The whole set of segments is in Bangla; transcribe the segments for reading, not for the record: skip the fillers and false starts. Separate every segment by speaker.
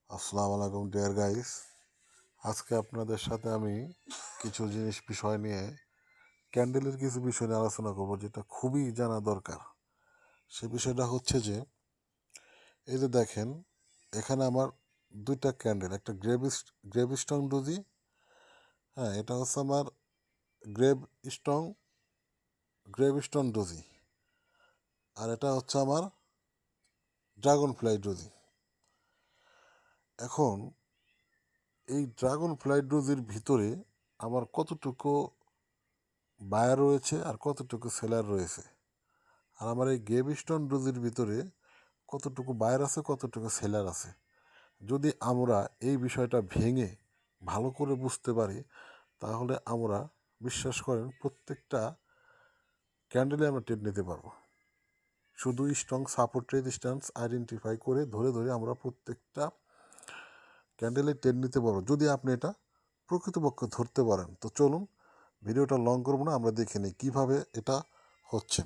Speaker 1: আসসালামু আলাইকুম ডিয়ার গাইস। আজকে আপনাদের সাথে আমি কিছু বিষয় নিয়ে ক্যান্ডেলের কিছু বিষয় নিয়ে আলোচনা করব, যেটা খুবই জানা দরকার। সে বিষয়টা হচ্ছে যে এই যে দেখেন, এখানে আমার দুইটা ক্যান্ডেল, একটা গ্রেভ ডুজি, হ্যাঁ এটা হচ্ছে আমার গ্রেভ স্টং গ্রেভ ডুজি, আর এটা হচ্ছে আমার ড্রাগন ফ্লাই ডুজি। এখন এই ড্রাগন ফ্লাই ডুজির ভিতরে আমার কতটুকু বায়ার রয়েছে আর কতটুকু সেলার রয়েছে, আর আমার এই গ্রেভস্টোন ডোজের ভিতরে কতটুকু বায়ার আছে কতটুকু সেলার আছে, যদি আমরা এই বিষয়টা ভেঙে ভালো করে বুঝতে পারি, তাহলে আমরা বিশ্বাস করেন প্রত্যেকটা ক্যান্ডেলে আমরা ট্রেড নিতে পারবো। শুধু স্ট্রং সাপোর্ট রেজিস্ট্যান্স আইডেন্টিফাই করে ধরে ধরে আমরা প্রত্যেকটা ক্যান্ডেলে ট্রেড নিতে পারবো, যদি আপনি এটা প্রকৃতপক্ষে ধরতে পারেন। তো চলুন, ভিডিওটা লং করবো না, আমরা দেখে নিই কীভাবে এটা হচ্ছে।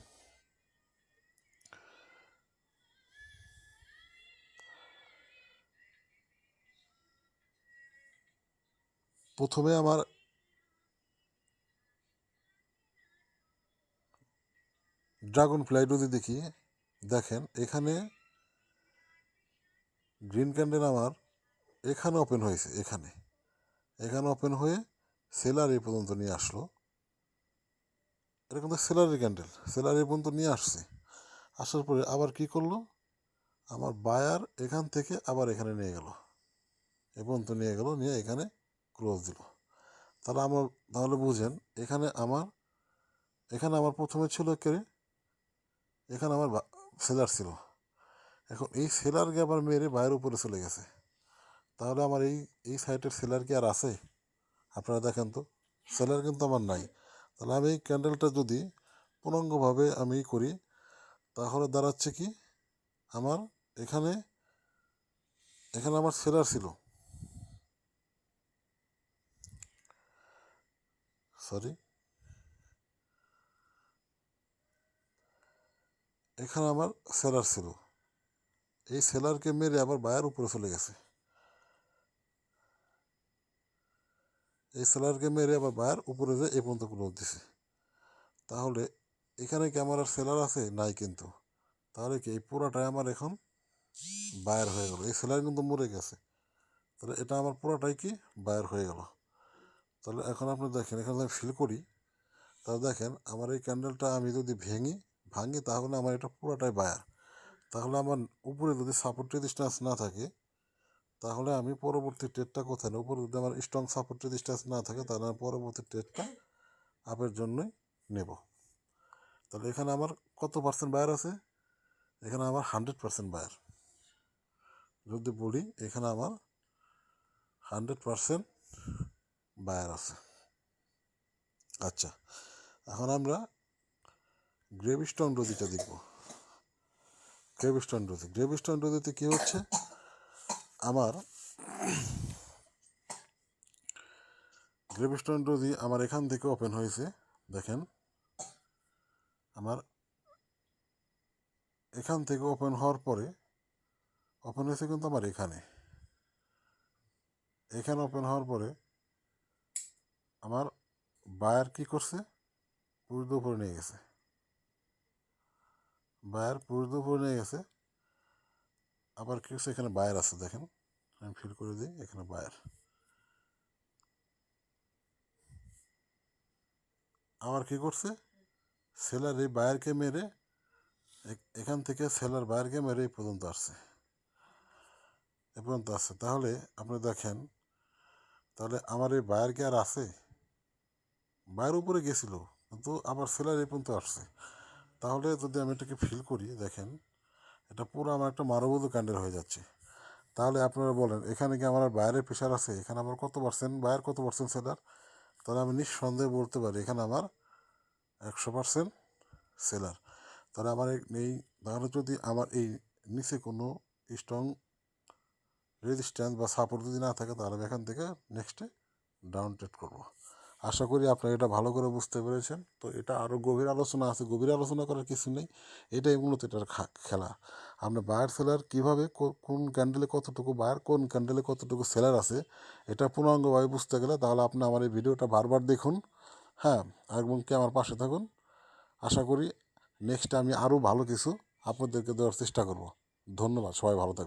Speaker 1: প্রথমে আমার ড্রাগন ফ্লাই যদি দেখি, দেখেন এখানে গ্রিন ক্যান্ডেল আমার এখানে ওপেন হয়েছে, এখানে এখানে ওপেন হয়ে সেলার এই পর্যন্ত নিয়ে আসলো। এটা কিন্তু সেলারের ক্যান্ডেল, সেলার এই পর্যন্ত নিয়ে আসছে। আসার পরে আবার কি করলো, আমার বায়ার এখান থেকে আবার এখানে নিয়ে গেল, এ পর্যন্ত নিয়ে গেল, নিয়ে এখানে ক্লোজ দিল। তাহলে বুঝেন, এখানে আমার প্রথমে ছিল কে, এখানে আমার সেলার ছিল। এখন এই সেলারকে আবার মেরে বায়ের উপরে চলে গেছে। তাহলে আমার এই সাইটের সেলার কি আর আছে? আপনারা দেখেন তো, সেলার কিন্তু আমার নাই। তাহলে আমি এই ক্যান্ডেলটা যদি পূর্ণাঙ্গভাবে আমি করি, তাহলে দাঁড়াচ্ছে কি, আমার এখানে এখানে আমার সেলার ছিল, সরি, এখানে আমার সেলার ছিল। এই সেলারকে মেরে আবার বায়ার উপরে চলে গেছে, এই সেলারকে মেরে আবার বায়ার উপরে যে এ পর্যন্ত ক্লোজ দিছে। তাহলে এখানে কি আমার আর সেলার আছে? নাই কিন্তু। তাহলে কি এই পুরাটাই আমার এখন বায়ার হয়ে গেল, এই সেলার কিন্তু মরে গেছে। তাহলে এটা আমার পুরাটাই কি বায়ার হয়ে গেল। তাহলে এখন আপনি দেখেন, এখানে আমি ফিল করি, তাহলে দেখেন আমার এই ক্যান্ডেলটা আমি যদি ভাঙি, তাহলে আমার এটা পুরোটাই বায়ার। তাহলে আমার উপরে যদি সাপোর্ট রেজিস্ট্যান্স না থাকে, তাহলে আমি পরবর্তী ট্রেডটা কোথায় নেব? উপরে যদি আমার স্ট্রং সাপোর্ট রেজিস্ট্যান্স না থাকে, তাহলে আমি পরবর্তী ট্রেডটা আপের জন্যই নেব। তাহলে এখানে আমার কত পার্সেন্ট বায়ার আছে? এখানে আমার 100% বায়ার। যদি বলি, এখানে আমার 100% বায়ার আছে। আচ্ছা, এখন আমরা গ্রেভস্টোন ডোজিটা দেখব। গ্রেভস্টোন ডোজিতে কী হচ্ছে, আমার গ্রেভস্টোন ডোজি আমার এখান থেকে ওপেন হয়েছে। দেখেন, আমার এখান থেকে ওপেন হওয়ার পরে ওপেন হয়েছে কিন্তু আমার এখানে ওপেন হওয়ার পরে আমার বায়ার কি করছে, পুরুষ উপরে নিয়ে গেছে, বায়ার পুরুষ উপরে নিয়ে গেছে। আবার কি করছে, এখানে বায়ার আছে, দেখেন আমি ফিল করে দিই, এখানে বায়ার। আবার কি করছে, সেলার এই বায়ারকে মেরে এখান থেকে সেলার বায়ারকে মেরে এই পর্যন্ত আসছে, তাহলে আপনি দেখেন, তাহলে আমার এই বায়ার কি আর আছে? বায়ের উপরে গেছিল, কিন্তু আবার সেলার এই পর্যন্ত আসছে। তাহলে যদি আমি এটাকে ফিল করি, দেখেন এটা পুরো আমার একটা মারবুদু ক্যান্ডেল হয়ে যাচ্ছে। তাহলে আপনারা বলেন, এখানে কি আমার বায়ারের প্রেশার আছে? এখানে আমার কত পার্সেন্ট বায়ার, কত পার্সেন্ট সেলার? তাহলে আমি নিঃসন্দেহে বলতে পারি, এখানে আমার 100% সেলার। তাহলে আমার তাহলে যদি আমার এই নিচে কোনো স্ট্রং রেজিস্ট্যান্স বা সাপোর্ট যদি না থাকে, তাহলে আমি এখান থেকে নেক্সটে ডাউন ট্রেড করবো। আশা করি আপনারা এটা ভালো করে বুঝতে পেরেছেন। তো এটা আরও গভীর আলোচনা আছে, গভীর আলোচনা করার কিছু নেই, এটাই মূলত এটার খেলা। আপনি বায়ার সেলার কীভাবে কোন ক্যান্ডেলে কতটুকু বায়ার, কোন ক্যান্ডেলে কতটুকু সেলার আছে, এটা পূর্ণাঙ্গভাবে বুঝতে গেলে তাহলে আপনি আমার এই ভিডিওটা বারবার দেখুন, হ্যাঁ, এবং কি আমার পাশে থাকুন। আশা করি নেক্সটে আমি আরও ভালো কিছু আপনাদেরকে দেওয়ার চেষ্টা করব। ধন্যবাদ, সবাই ভালো থাকবেন।